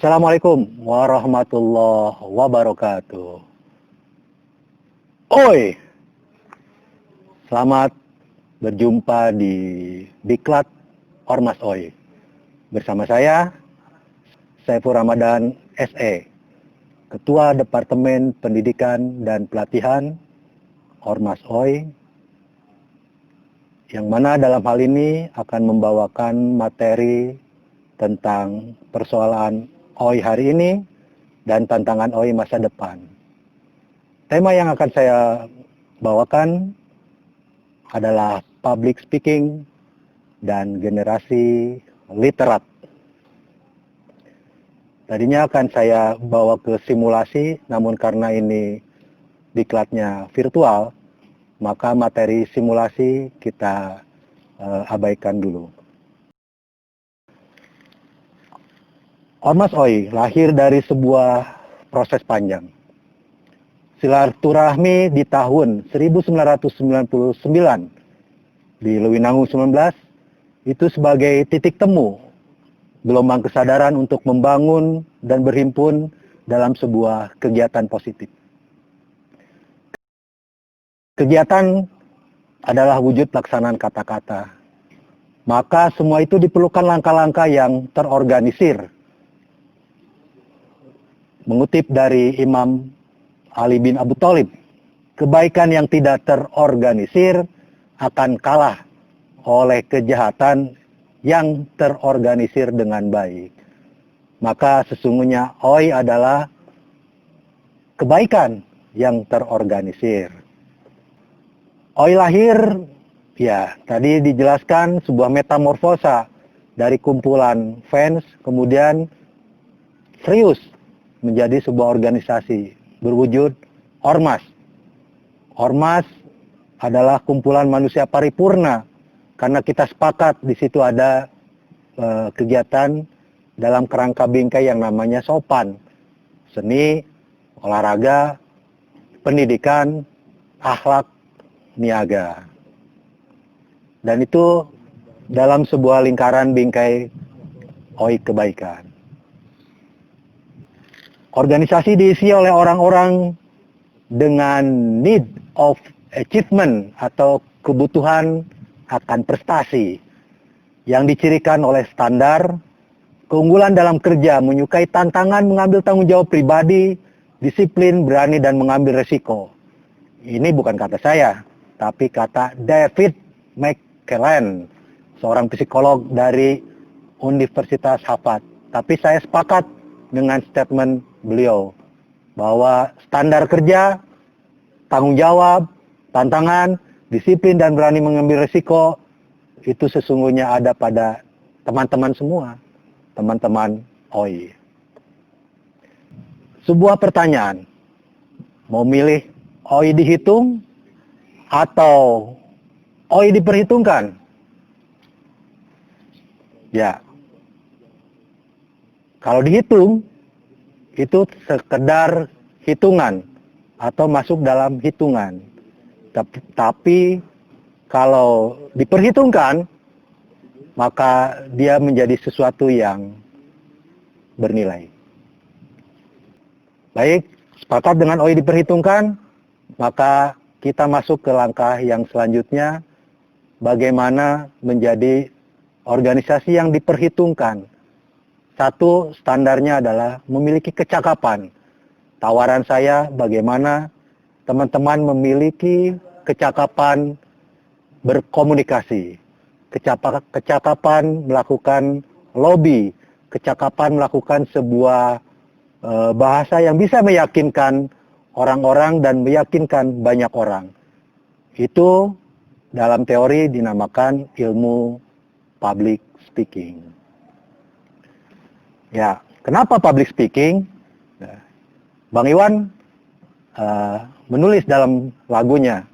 Assalamualaikum warahmatullahi wabarakatuh. Oi, selamat berjumpa di Diklat Ormas Oi. Bersama saya, Saiful Ramadan SE, Ketua Departemen Pendidikan dan Pelatihan Ormas Oi, yang mana dalam hal ini akan membawakan materi tentang persoalan OI hari ini dan tantangan OI masa depan. Tema yang akan saya bawakan adalah public speaking dan generasi literat. Tadinya akan saya bawa ke simulasi, namun karena ini diklatnya virtual, maka materi simulasi kita abaikan dulu. Ormas OI lahir dari sebuah proses panjang. Silaturahmi di tahun 1999 di Lewinangun 19 itu sebagai titik temu gelombang kesadaran untuk membangun dan berhimpun dalam sebuah kegiatan positif. Kegiatan adalah wujud pelaksanaan kata-kata. Maka semua itu diperlukan langkah-langkah yang terorganisir. Mengutip dari Imam Ali bin Abu Thalib, kebaikan yang tidak terorganisir akan kalah oleh kejahatan yang terorganisir dengan baik. Maka sesungguhnya OI adalah kebaikan yang terorganisir. OI lahir, ya tadi dijelaskan sebuah metamorfosa dari kumpulan fans, kemudian serius menjadi sebuah organisasi berwujud ormas. Ormas adalah kumpulan manusia paripurna karena kita sepakat di situ ada kegiatan dalam kerangka bingkai yang namanya sopan, seni, olahraga, pendidikan, akhlak, niaga. Dan itu dalam sebuah lingkaran bingkai OI kebaikan. Organisasi diisi oleh orang-orang dengan need of achievement atau kebutuhan akan prestasi yang dicirikan oleh standar, keunggulan dalam kerja, menyukai tantangan, mengambil tanggung jawab pribadi, disiplin, berani, dan mengambil resiko. Ini bukan kata saya, tapi kata David McClellan, seorang psikolog dari Universitas Harvard. Tapi saya sepakat dengan statement beliau bahwa standar kerja, tanggung jawab, tantangan, disiplin, dan berani mengambil risiko itu sesungguhnya ada pada teman-teman semua, teman-teman OI. Sebuah pertanyaan, mau milih OI dihitung atau OI diperhitungkan? Ya, kalau dihitung, itu sekedar hitungan atau masuk dalam hitungan. Tapi kalau diperhitungkan, maka dia menjadi sesuatu yang bernilai. Baik, sepakat dengan OI diperhitungkan, maka kita masuk ke langkah yang selanjutnya, bagaimana menjadi organisasi yang diperhitungkan. Satu, standarnya adalah memiliki kecakapan. Tawaran saya bagaimana teman-teman memiliki kecakapan berkomunikasi, kecakapan melakukan lobby, kecakapan melakukan sebuah bahasa yang bisa meyakinkan orang-orang dan meyakinkan banyak orang. Itu dalam teori dinamakan ilmu public speaking. Ya, kenapa public speaking? Bang Iwan menulis dalam lagunya,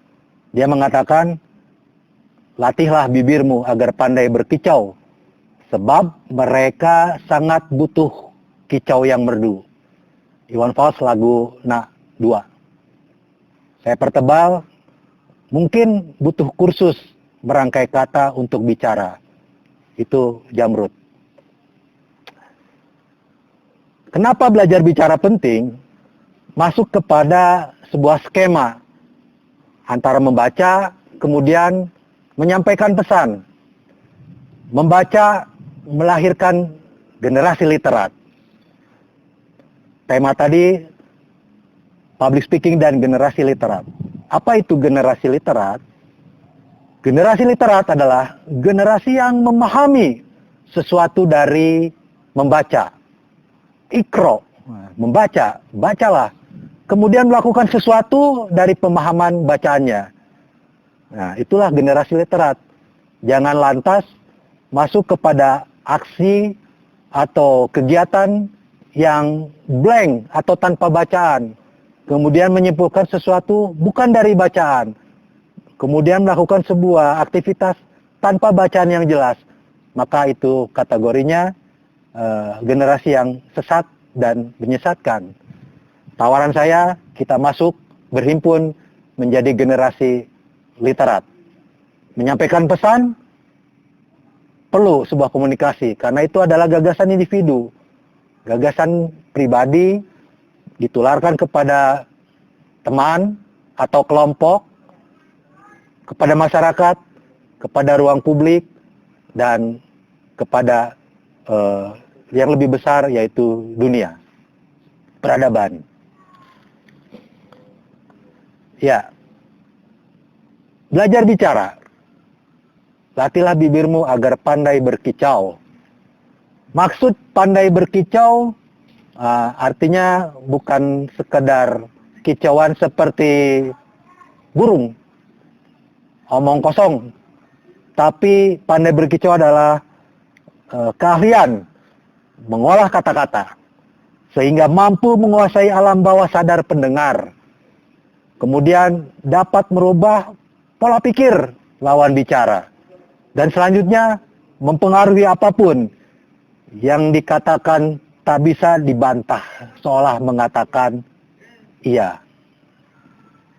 dia mengatakan, latihlah bibirmu agar pandai berkicau, sebab mereka sangat butuh kicau yang merdu. Iwan Fals, lagu Nak 2. Saya pertebal, mungkin butuh kursus merangkai kata untuk bicara. Itu Jamrud. Kenapa belajar bicara penting? Masuk kepada sebuah skema antara membaca, kemudian menyampaikan pesan. Membaca melahirkan generasi literat. Tema tadi, public speaking dan generasi literat. Apa itu generasi literat? Generasi literat adalah generasi yang memahami sesuatu dari membaca. Ikro, membaca, bacalah. Kemudian melakukan sesuatu dari pemahaman bacaannya. Nah, itulah generasi literat. Jangan lantas masuk kepada aksi atau kegiatan yang blank atau tanpa bacaan. Kemudian menyimpulkan sesuatu bukan dari bacaan. Kemudian melakukan sebuah aktivitas tanpa bacaan yang jelas. Maka itu kategorinya generasi yang sesat dan menyesatkan. Tawaran saya, kita masuk, berhimpun menjadi generasi literat. Menyampaikan pesan, perlu sebuah komunikasi, karena itu adalah gagasan individu. Gagasan pribadi ditularkan kepada teman atau kelompok, kepada masyarakat, kepada ruang publik, dan kepada yang lebih besar, yaitu dunia, peradaban. Ya, belajar bicara. Latihlah bibirmu agar pandai berkicau. Maksud pandai berkicau artinya bukan sekedar kicauan seperti burung, omong kosong. Tapi pandai berkicau adalah keahlian mengolah kata-kata sehingga mampu menguasai alam bawah sadar pendengar. Kemudian dapat merubah pola pikir lawan bicara. Dan selanjutnya mempengaruhi apapun yang dikatakan tak bisa dibantah, seolah mengatakan iya.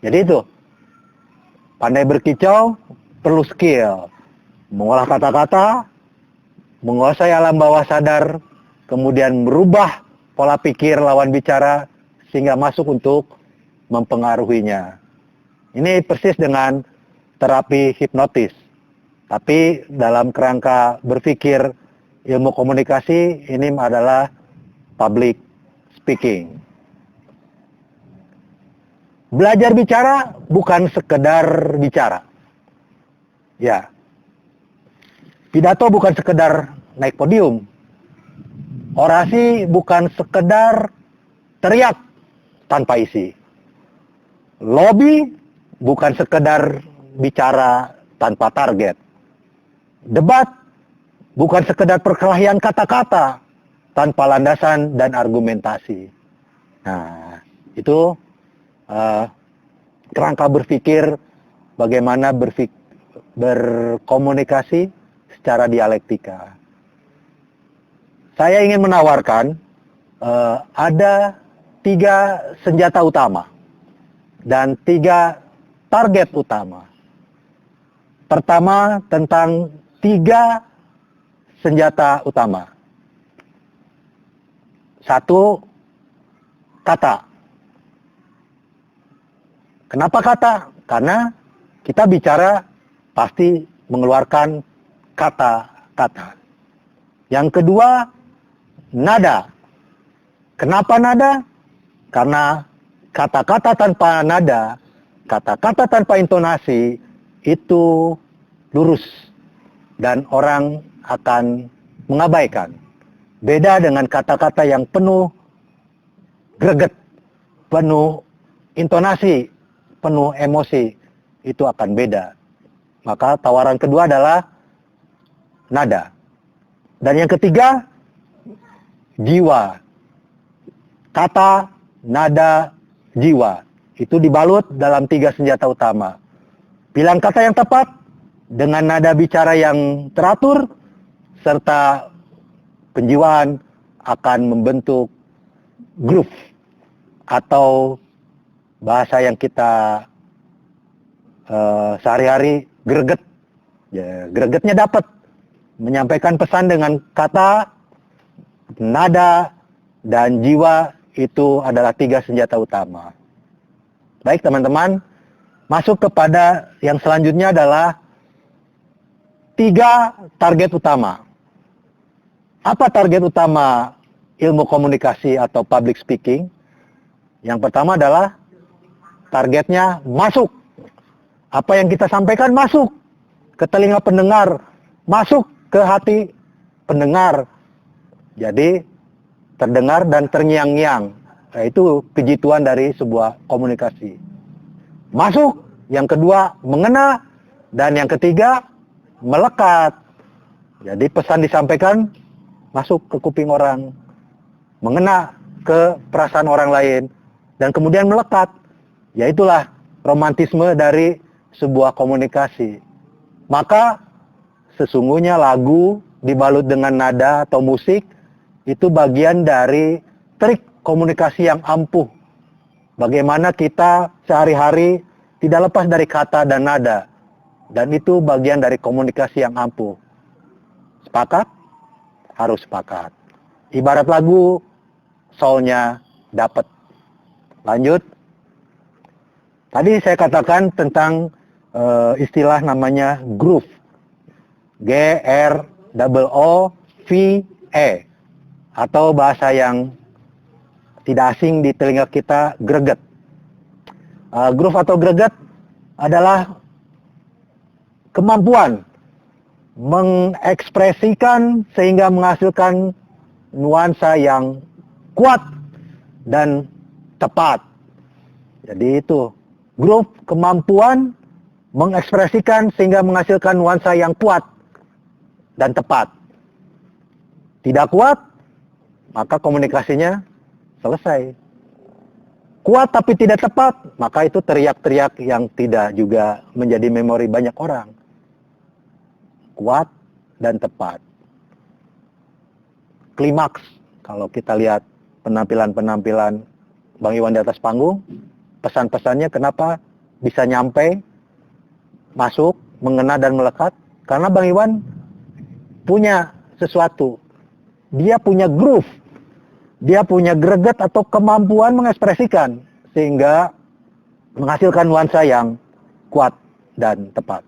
Jadi itu, pandai berkicau perlu skill. Mengolah kata-kata, menguasai alam bawah sadar, kemudian merubah pola pikir lawan bicara sehingga masuk untuk mempengaruhinya. Ini persis dengan terapi hipnotis. Tapi dalam kerangka berpikir ilmu komunikasi, ini adalah public speaking. Belajar bicara bukan sekedar bicara. Ya. Pidato bukan sekedar naik podium. Orasi bukan sekedar teriak tanpa isi. Lobby bukan sekedar bicara tanpa target. Debat bukan sekedar perkelahian kata-kata tanpa landasan dan argumentasi. Nah, itu kerangka berpikir bagaimana berkomunikasi secara dialektika. Saya ingin menawarkan ada 3 senjata utama dan 3 target utama. Pertama, tentang 3 senjata utama. 1, kata. Kenapa kata? Karena kita bicara pasti mengeluarkan kata-kata. Yang kedua, nada. Kenapa nada? Karena kata-kata tanpa nada, kata-kata tanpa intonasi itu lurus dan orang akan mengabaikan. Beda dengan kata-kata yang penuh greget, penuh intonasi, penuh emosi, itu akan beda. Maka tawaran kedua adalah nada. Dan yang ketiga, jiwa. Kata, nada, jiwa. Itu dibalut dalam 3 senjata utama. Pilihan kata yang tepat, dengan nada bicara yang teratur, serta penjiwaan akan membentuk groove atau bahasa yang kita sehari-hari greget. Ya, gregetnya dapat menyampaikan pesan dengan kata, nada, dan jiwa itu adalah 3 senjata utama. Baik teman-teman, masuk kepada yang selanjutnya adalah 3 target utama. Apa target utama ilmu komunikasi atau public speaking? Yang pertama adalah targetnya masuk. Apa yang kita sampaikan masuk ke telinga pendengar, masuk ke hati pendengar. Jadi terdengar dan terngiang-ngiang. Nah, itu kejituan dari sebuah komunikasi. Masuk, yang kedua mengena, dan yang ketiga melekat. Jadi pesan disampaikan masuk ke kuping orang, mengena ke perasaan orang lain, dan kemudian melekat. Yaitulah romantisme dari sebuah komunikasi. Maka sesungguhnya lagu dibalut dengan nada atau musik itu bagian dari trik komunikasi yang ampuh. Bagaimana kita sehari-hari tidak lepas dari kata dan nada. Dan itu bagian dari komunikasi yang ampuh. Sepakat? Harus sepakat. Ibarat lagu, soulnya dapat. Lanjut. Tadi saya katakan tentang istilah namanya groove. G-R-O-O-V-E. Atau bahasa yang tidak asing di telinga kita, greget. Groove atau greget adalah kemampuan mengekspresikan sehingga menghasilkan nuansa yang kuat dan tepat. Jadi itu, groove, kemampuan mengekspresikan sehingga menghasilkan nuansa yang kuat dan tepat. Tidak kuat, maka komunikasinya selesai. Kuat tapi tidak tepat, maka itu teriak-teriak yang tidak juga menjadi memori banyak orang. Kuat dan tepat. Klimaks, kalau kita lihat penampilan-penampilan Bang Iwan di atas panggung, pesan-pesannya kenapa bisa nyampe, masuk, mengena dan melekat? Karena Bang Iwan punya sesuatu. Dia punya groove. Dia punya greget atau kemampuan mengekspresikan sehingga menghasilkan nuansa yang kuat dan tepat.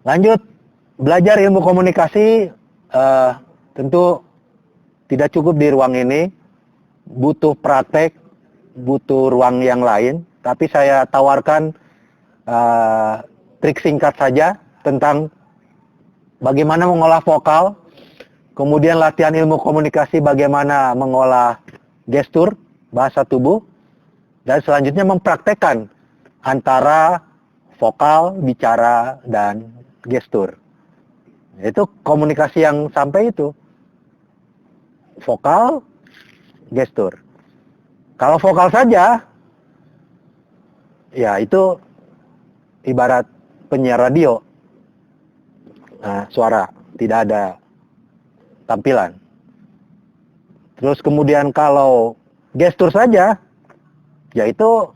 Lanjut, belajar ilmu komunikasi tentu tidak cukup di ruang ini, butuh praktek, butuh ruang yang lain. Tapi saya tawarkan trik singkat saja tentang bagaimana mengolah vokal, kemudian latihan ilmu komunikasi bagaimana mengolah gestur, bahasa tubuh, dan selanjutnya mempraktekkan antara vokal, bicara, dan gestur. Itu komunikasi yang sampai itu. Vokal, gestur. Kalau vokal saja, ya itu ibarat penyiar radio. Nah, suara, tidak ada tampilan. Terus kemudian kalau gestur saja, yaitu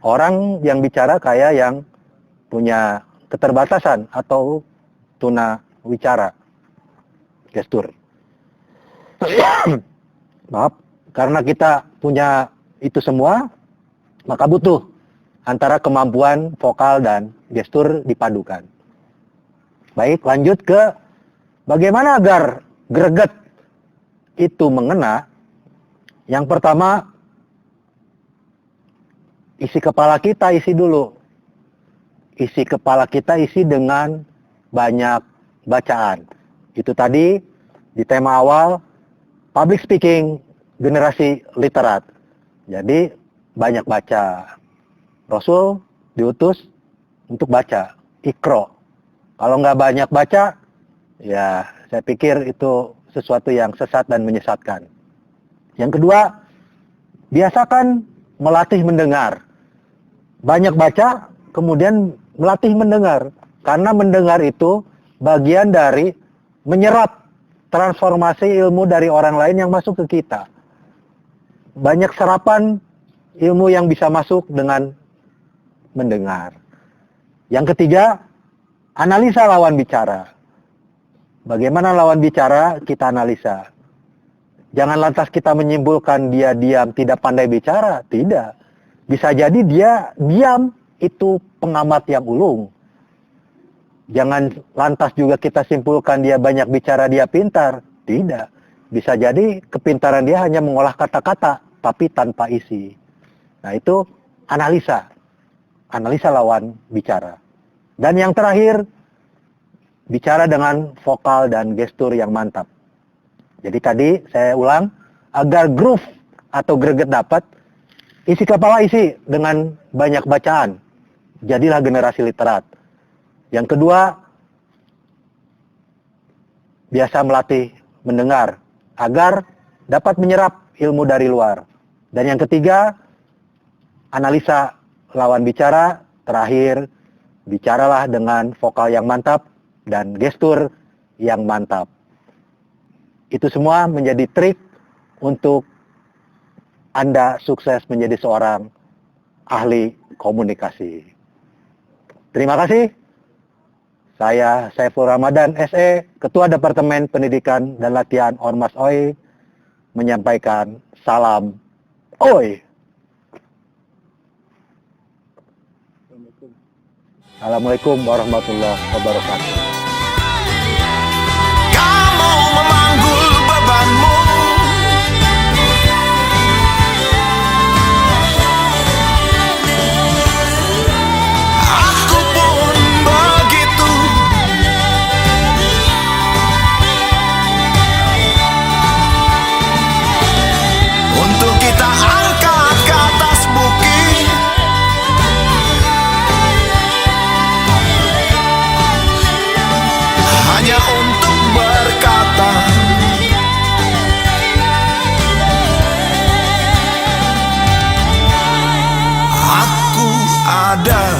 orang yang bicara kayak yang punya keterbatasan atau tuna wicara. Gestur. Maaf, karena kita punya itu semua, maka butuh antara kemampuan vokal dan gestur dipadukan. Baik, lanjut ke bagaimana agar greget itu mengena. Yang pertama, isi kepala kita isi dulu. Isi kepala kita isi dengan banyak bacaan. Itu tadi di tema awal, public speaking generasi literat. Jadi banyak baca. Rasul diutus untuk baca, ikro. Kalau nggak banyak baca, ya saya pikir itu sesuatu yang sesat dan menyesatkan. Yang kedua, biasakan melatih mendengar. Banyak baca, kemudian melatih mendengar. Karena mendengar itu bagian dari menyerap transformasi ilmu dari orang lain yang masuk ke kita. Banyak serapan ilmu yang bisa masuk dengan mendengar. Yang ketiga, analisa lawan bicara. Bagaimana lawan bicara, kita analisa. Jangan lantas kita menyimpulkan dia diam, tidak pandai bicara. Tidak. Bisa jadi dia diam, itu pengamat yang ulung. Jangan lantas juga kita simpulkan dia banyak bicara, dia pintar. Tidak. Bisa jadi kepintaran dia hanya mengolah kata-kata, tapi tanpa isi. Nah itu analisa. Analisa lawan bicara. Dan yang terakhir, bicara dengan vokal dan gestur yang mantap. Jadi tadi saya ulang, agar groove atau greget dapat, isi kepala isi dengan banyak bacaan. Jadilah generasi literat. Yang kedua, biasa melatih mendengar agar dapat menyerap ilmu dari luar. Dan yang ketiga, analisa lawan bicara. Terakhir, bicaralah dengan vokal yang mantap dan gestur yang mantap. Itu semua menjadi trik untuk Anda sukses menjadi seorang ahli komunikasi. Terima kasih. Saya Saiful Ramadan, SE, Ketua Departemen Pendidikan dan Latihan Ormas OI, menyampaikan salam OI. Assalamualaikum warahmatullahi wabarakatuh. Kamu memanggul bebanmu, aku pun begitu. Untuk kita angkat ke atas bukit, hanya untuk berkata, aku ada.